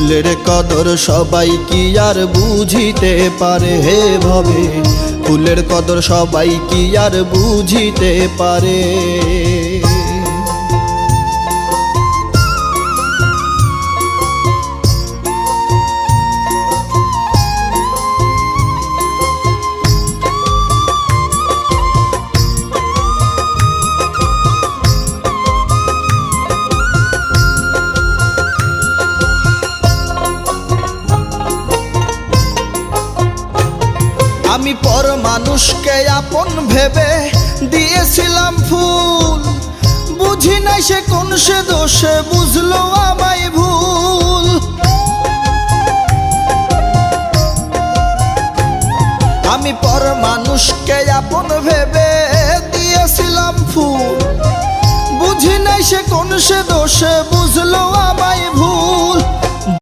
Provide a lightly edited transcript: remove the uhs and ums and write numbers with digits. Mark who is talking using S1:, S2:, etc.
S1: ফুলের কদর সবাই কি আর বুঝিতে পারে হে ভবে, ফুলের কদর সবাই কি আর বুঝিতে পারে। আমি পর মানুষকে আপন ভেবে দিয়েছিলাম ফুল, বুঝি নাই সে কোন সে দোষে বুঝলো আমায় ভুল। আমি পর মানুষকে আপন ভেবে দিয়েছিলাম ফুল, বুঝি নাই সে কোন সে দোষে বুঝলো আমায়